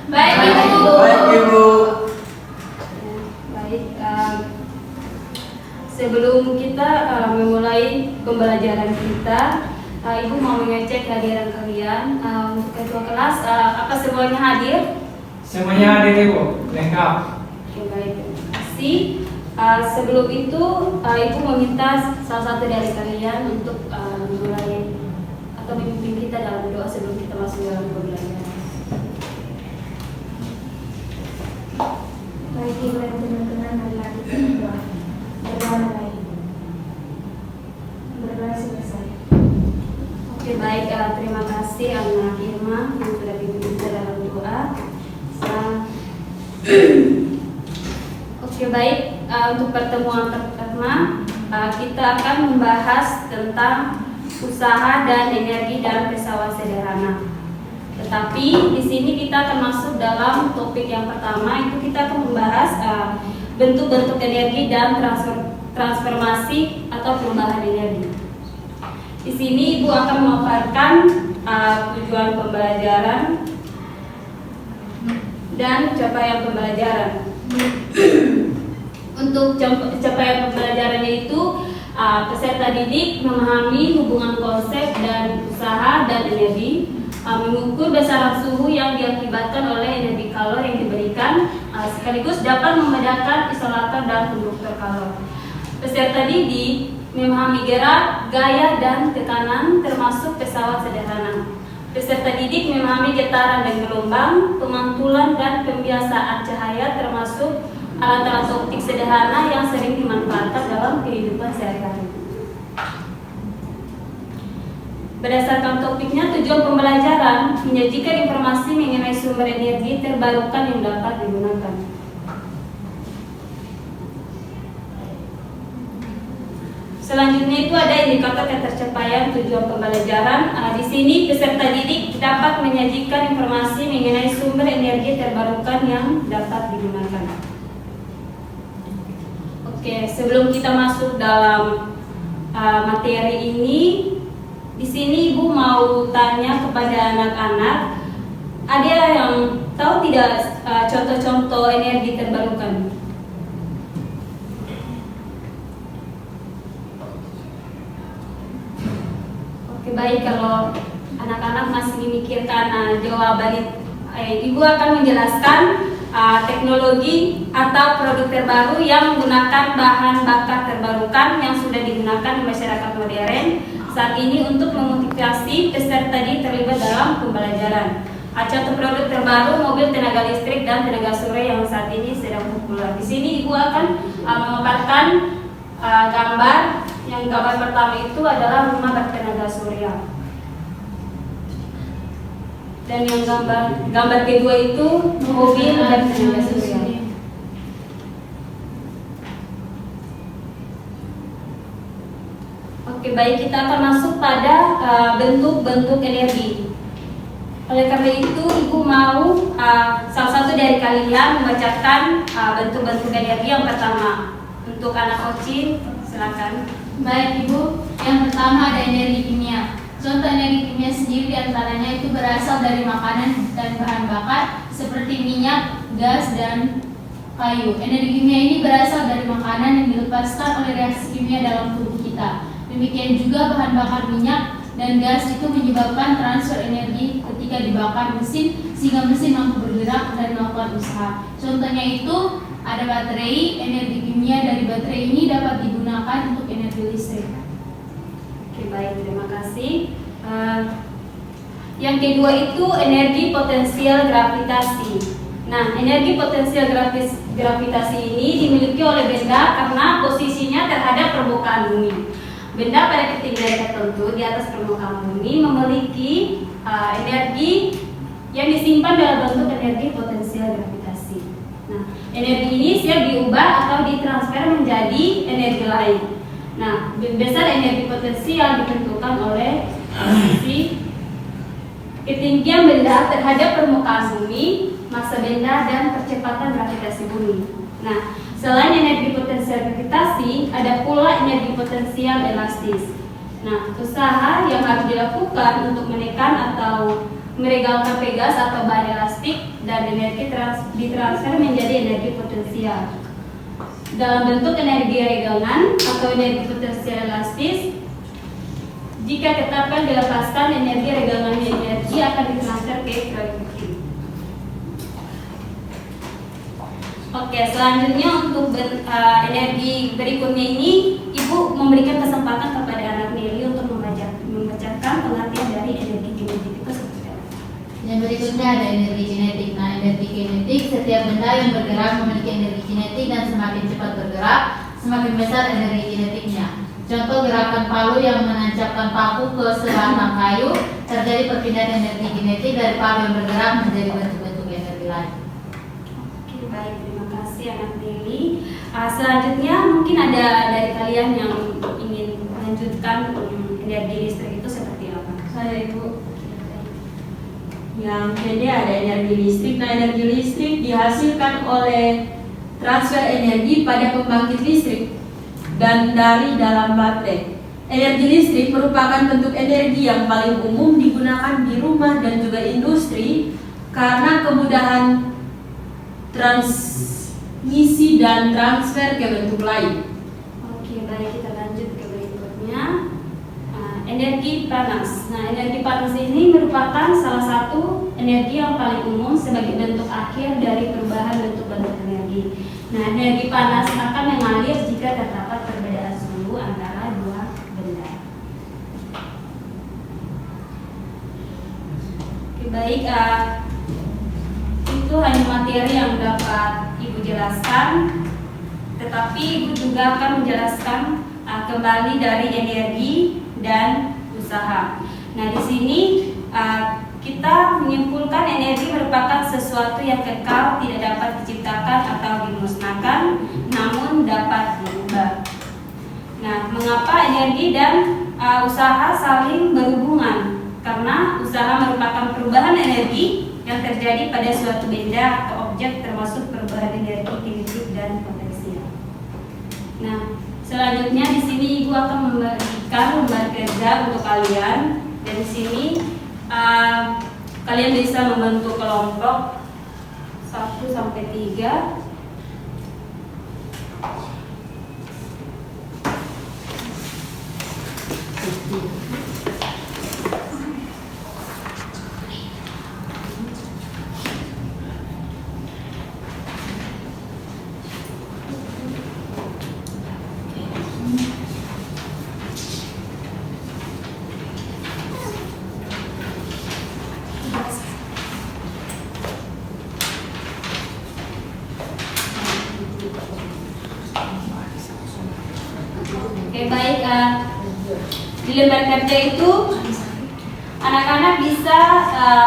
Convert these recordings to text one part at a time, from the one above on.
Baik, Ibu. Baik, Ibu. Baik, sebelum kita memulai pembelajaran kita, Ibu mau mengecek kehadiran kalian. Untuk ketua kelas, apa semuanya hadir? Semuanya hadir, Ibu. Lengkap. Oke, baik, terima kasih. Sebelum itu, Ibu meminta salah satu dari kalian untuk memulai atau memimpin kita dalam doa sebelum kita masuk dalam pembelajaran. Baik, Ibu yang benar-benar marilah kita berdoa. Berdoa baik. Berdoa selesai. Oke, baik, terima kasih anak Irma yang sudah dipimpin kita dalam doa. Oke, baik, untuk pertemuan pertama kita akan membahas tentang usaha dan energi dalam pesawat sederhana. Tetapi di sini kita akan masuk dalam topik yang pertama, itu kita akan membahas bentuk-bentuk energi dan transformasi atau perubahan energi. Di sini Ibu akan memaparkan tujuan pembelajaran dan capaian pembelajaran. Untuk capaian pembelajarannya itu peserta didik memahami hubungan konsep dan usaha dan energi, mengukur besaran suhu yang diakibatkan oleh energi kalor yang diberikan, sekaligus dapat membedakan isolator dan konduktor kalor. Peserta didik memahami gerak, gaya, dan tekanan termasuk pesawat sederhana. Peserta didik memahami getaran dan gelombang, pemantulan dan pembiasaan cahaya termasuk alat-alat optik sederhana yang sering dimanfaatkan dalam kehidupan sehari-hari. Berdasarkan topiknya, tujuan pembelajaran menyajikan informasi mengenai sumber energi terbarukan yang dapat digunakan. Selanjutnya itu ada indikator ketercapaian tujuan pembelajaran. Di sini peserta didik dapat menyajikan informasi mengenai sumber energi terbarukan yang dapat digunakan. Oke, sebelum kita masuk dalam materi ini, di sini Ibu mau tanya kepada anak-anak, ada yang tahu tidak contoh-contoh energi terbarukan? Oke, baik, kalau anak-anak masih memikirkan jawaban, Ibu akan menjelaskan teknologi atau produk terbaru yang menggunakan bahan bakar terbarukan yang sudah digunakan di masyarakat modern saat ini untuk memotivasi peserta didik terlibat dalam pembelajaran. Contoh produk terbaru mobil tenaga listrik dan tenaga surya yang saat ini sedang populer. Di sini Ibu akan memaparkan gambar. Yang gambar pertama itu adalah rumah bertenaga surya. Dan yang gambar kedua itu mobil bertenaga surya. Oke, baik, kita akan masuk pada bentuk-bentuk energi. Oleh karena itu, Ibu mau salah satu dari kalian membacakan bentuk-bentuk energi yang pertama. Untuk anak Ocin, silakan. Baik, Ibu. Yang pertama ada energi kimia. Contoh energi kimia sendiri diantaranya itu berasal dari makanan dan bahan bakar seperti minyak, gas, dan kayu. Energi kimia ini berasal dari makanan yang dilepaskan oleh reaksi kimia dalam tubuh kita. Demikian juga bahan bakar minyak dan gas itu menyebabkan transfer energi ketika dibakar mesin sehingga mesin mampu bergerak dan melakukan usaha. Contohnya itu ada baterai. Energi kimia dari baterai ini dapat digunakan untuk energi listrik. Oke, baik, terima kasih. Yang kedua itu energi potensial gravitasi. Nah, energi potensial gravitasi ini dimiliki oleh benda karena posisinya terhadap permukaan bumi. Benda pada ketinggian tertentu di atas permukaan bumi memiliki energi yang disimpan dalam bentuk energi potensial gravitasi. Nah, energi ini siap diubah atau ditransfer menjadi energi lain. Nah, besar energi potensial ditentukan oleh posisi ketinggian benda terhadap permukaan bumi, massa benda, dan percepatan gravitasi bumi. Nah, selain energi potensial gravitasi, ada pula energi potensial elastis. Nah, usaha yang harus dilakukan untuk menekan atau meregalkan gas atau bahan elastik dan energi ditransfer menjadi energi potensial. Dalam bentuk energi regangan atau energi potensial elastis, jika tetapkan dilepaskan energi regangan energi akan ditransfer ke proyektil. Oke, selanjutnya untuk energi berikutnya ini, Ibu memberikan kesempatan kepada anak Nelly untuk membacakan pengertian dari energi kinetik itu seperti apa. Yang berikutnya ada energi kinetik. Nah, energi kinetik setiap benda yang bergerak memiliki energi kinetik dan semakin cepat bergerak, semakin besar energi kinetiknya. Contoh gerakan palu yang menancapkan paku ke sebatang kayu, terjadi perpindahan energi kinetik dari palu yang bergerak menjadi bentuk-bentuk energi lain. Oke, baik, terima kasih anak Nelly. Selanjutnya mungkin ada dari kalian yang ingin melanjutkan energi listrik itu seperti apa? Saya Ibu. Yang kedua ada energi listrik. Nah, energi listrik dihasilkan oleh transfer energi pada pembangkit listrik dan dari dalam baterai. Energi listrik merupakan bentuk energi yang paling umum digunakan di rumah dan juga industri karena kemudahan transmisi dan transfer ke bentuk lain. Oke, baik, kita lanjut ke berikutnya. Energi panas. Nah, energi panas ini merupakan salah satu energi yang paling umum sebagai bentuk akhir dari perubahan bentuk-bentuk energi. Nah, energi panas akan mengalir jika terdapat perbedaan suhu antara dua benda. Oke, baik, itu hanya materi yang dapat Ibu jelaskan, tetapi Ibu juga akan menjelaskan kembali dari energi dan usaha. Nah, di sini kita menyimpulkan energi merupakan sesuatu yang kekal, tidak dapat diciptakan atau dimusnahkan, namun dapat diubah. Nah, mengapa energi dan usaha saling berhubungan? Karena usaha merupakan perubahan energi yang terjadi pada suatu benda atau objek, termasuk perubahan energi kinetik dan potensial. Nah, selanjutnya di sini Ibu akan memberikan lembar kerja untuk kalian. Dan di sini kalian bisa membentuk kelompok 1 sampai 3. Oke, baik, di lembar kerja itu anak-anak bisa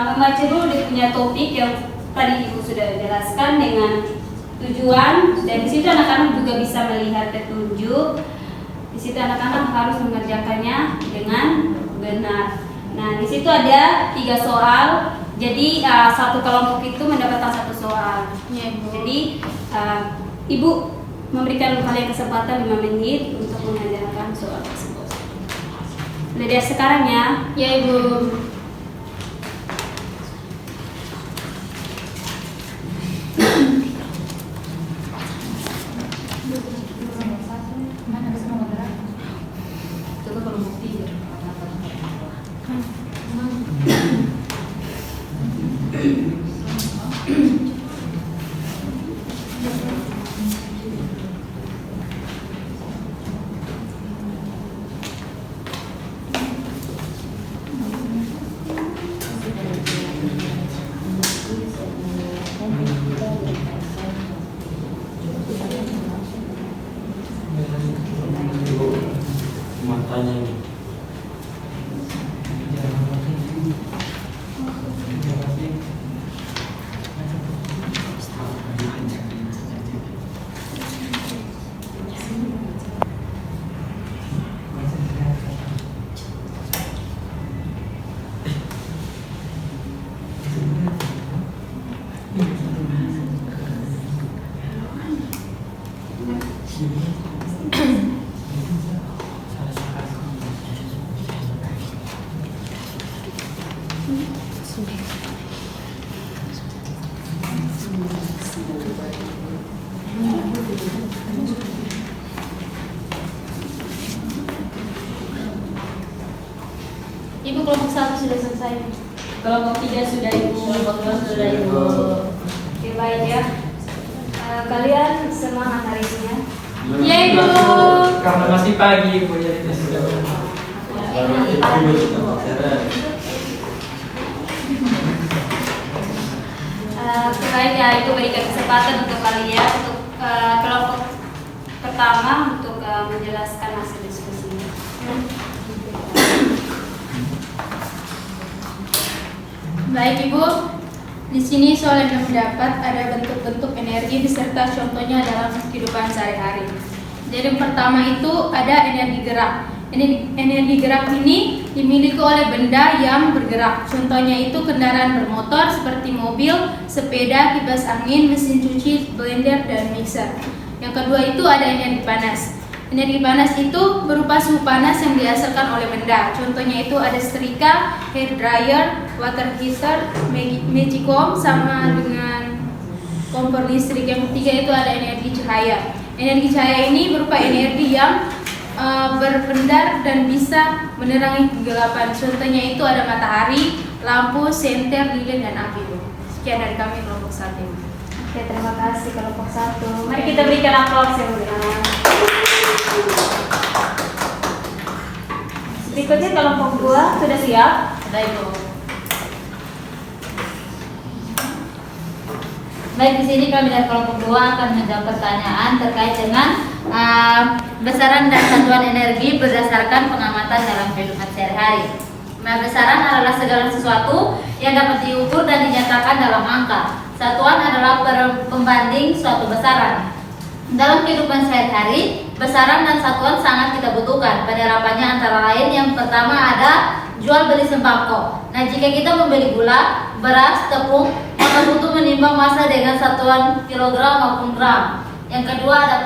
membaca dulu dia punya topik yang tadi Ibu sudah jelaskan dengan tujuan, dan di situ anak-anak juga bisa melihat petunjuk. Di situ anak-anak harus mengerjakannya dengan benar. Nah, di situ ada 3 soal. Jadi satu kelompok itu mendapatkan 1 soal. Ya, Ibu. Jadi Ibu memberikan kalian kesempatan 5 menit untuk mengerjakan soal tersebut. Mulai sekarang ya. Ya, Ibu. Coba kalau bukti ya. Matanya ini. Ibu kelompok 1 sudah selesai. Kelompok 3 sudah Ibu. Kelompok 2 sudah Ibu. Oke, baik ya. Kalian semangat hari ini ya. Iya Ibu. Karena masih pagi Ibu jadi sudah. Baik ya, itu berikan kesempatan untuk kalian untuk kelompok pertama untuk menjelaskan hasil diskusinya. Baik Ibu, di sini soal yang mendapat ada bentuk-bentuk energi beserta contohnya dalam kehidupan sehari-hari. Jadi yang pertama itu ada energi gerak. Energi gerak ini dimiliki oleh benda yang bergerak. Contohnya itu kendaraan bermotor seperti mobil, sepeda, kipas angin, mesin cuci, blender, dan mixer. Yang kedua itu ada energi panas. Energi panas itu berupa suhu panas yang dihasilkan oleh benda. Contohnya itu ada setrika, hair dryer, water heater, magicom, sama dengan kompor listrik. Yang ketiga itu ada energi cahaya. Energi cahaya ini berupa energi yang berpendar dan bisa menerangi kegelapan. Contohnya itu ada matahari, lampu, senter, lilin, dan api. Sekian dari kami kelompok 1. Oke, terima kasih kelompok 1. Mari kita berikan aplaus yang meriah. Berikutnya kelompok 2 sudah siap? Sudah Ibu. Baik, di sini kami dari kelompok 2 akan menjawab pertanyaan terkait dengan besaran dan satuan energi berdasarkan pengamatan dalam kehidupan sehari-hari. Nah, besaran adalah segala sesuatu yang dapat diukur dan dinyatakan dalam angka. Satuan adalah pembanding suatu besaran. Dalam kehidupan sehari-hari, besaran dan satuan sangat kita butuhkan. Penerapannya antara lain yang pertama ada jual beli sembako. Nah, jika kita membeli gula, beras, tepung, maka butuh menimbang massa dengan satuan kilogram maupun gram. Yang kedua ada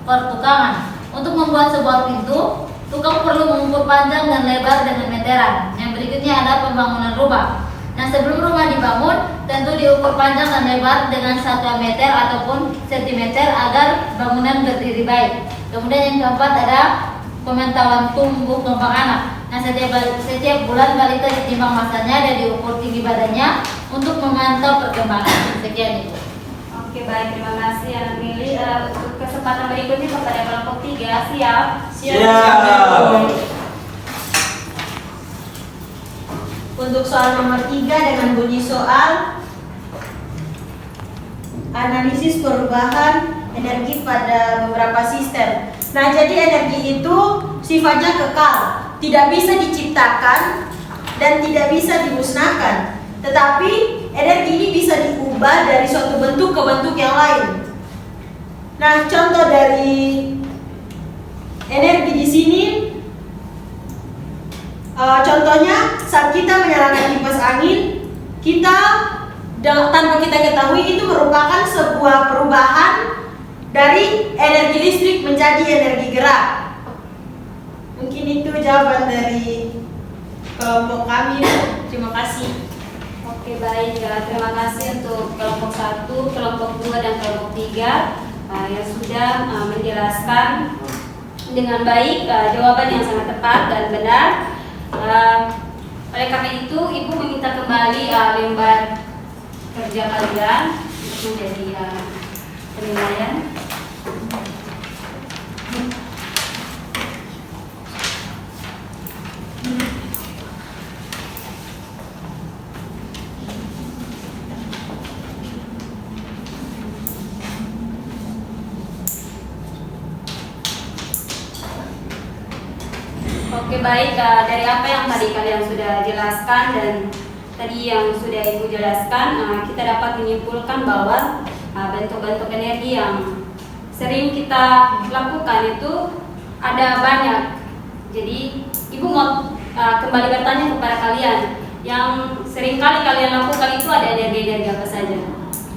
pertukangan. Untuk membuat sebuah pintu, tukang perlu mengukur panjang dan lebar dengan meteran. Yang berikutnya ada pembangunan rumah. Nah, sebelum rumah dibangun, tentu diukur panjang dan lebar dengan satuan meter ataupun sentimeter agar bangunan berdiri baik. Kemudian yang keempat ada pemantauan tumbuh kembang anak. Nah, setiap bulan balita ditimbang masanya dan diukur tinggi badannya untuk memantau perkembangan. Sekian Ibu. Oke, baik, terima kasih Anak Mili. Untuk kesempatan berikutnya kepada kelompok 3, siap? Siap. Untuk soal nomor 3 dengan bunyi soal analisis perubahan energi pada beberapa sistem. Nah, jadi energi itu sifatnya kekal, tidak bisa diciptakan dan tidak bisa dimusnahkan. Tetapi energi ini bisa diubah dari suatu bentuk ke bentuk yang lain. Nah, contoh dari energi di sini, contohnya saat kita menyalakan kipas angin, kita tanpa kita ketahui itu merupakan sebuah perubahan dari energi listrik menjadi energi gerak. Mungkin itu jawaban dari kelompok kami. Terima kasih. Oke, baik, terima kasih untuk kelompok 1, kelompok 2, dan kelompok 3 yang sudah menjelaskan dengan baik jawaban yang sangat tepat dan benar. Oleh karena itu, Ibu meminta kembali lembar kerja kalian untuk menjadi penilaian. Oke, baik, dari apa yang tadi kalian sudah jelaskan dan tadi yang sudah Ibu jelaskan, kita dapat menyimpulkan bahwa bentuk-bentuk energi yang sering kita lakukan itu ada banyak. Jadi Ibu mau kembali bertanya kepada kalian, yang sering kali kalian lakukan itu ada energi-energi apa saja?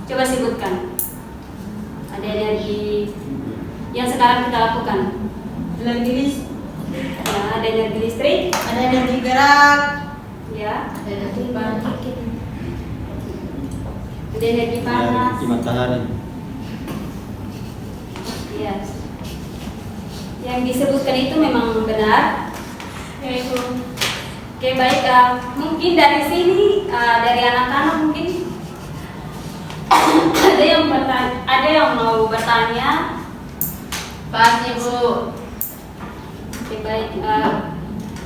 Coba sebutkan. Ada energi yang sekarang kita lakukan. Energi listrik. Ya, ada energi listrik, Ada energi gerak, ya, Ada energi bangkit. ada energi panas. Energi matahari. Ya. Yang disebutkan itu memang benar. Ya itu. Oke baik, mungkin dari sini dari anak-anak mungkin ada yang mau bertanya. Pas Ibu. Oke baik,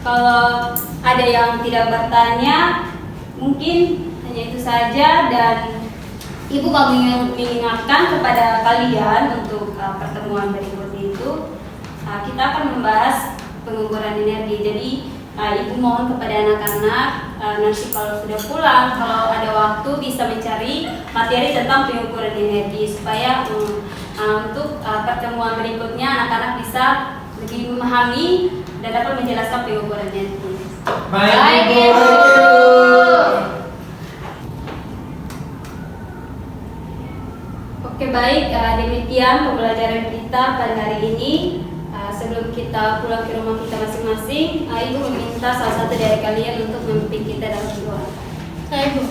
kalau ada yang tidak bertanya mungkin hanya itu saja, dan Ibu kami mengingatkan kepada kalian untuk pertemuan berikutnya itu kita akan membahas pengukuran energi. Jadi Ibu mohon kepada anak-anak nanti kalau sudah pulang, kalau ada waktu bisa mencari materi tentang pengukuran energi supaya untuk pertemuan berikutnya anak-anak bisa lebih memahami dan dapat menjelaskan pengukuran energi. Baik, Ibu. Oke baik, demikian pembelajaran kita pada hari ini. Sebelum kita pulang ke rumah kita masing-masing, Ibu meminta salah satu dari kalian untuk memimpin kita dalam doa. Saya Bu.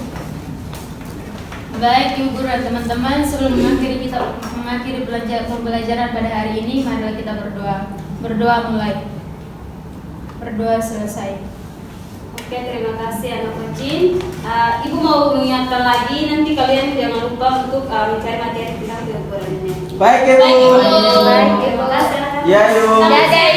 Baik Ibu Guru dan teman-teman, sebelum mengakhiri pembelajaran pada hari ini, marilah kita berdoa. Berdoa mulai. Berdoa selesai. Oke, terima kasih anak Kocin. Ibu mau mengingatkan lagi, nanti kalian jangan lupa untuk mencari materi tentang pengukuran energi. Baik, Ibu. Baik, Ibu. Baik, terima kasih anak-anak. Ya, Ibu. Dadah,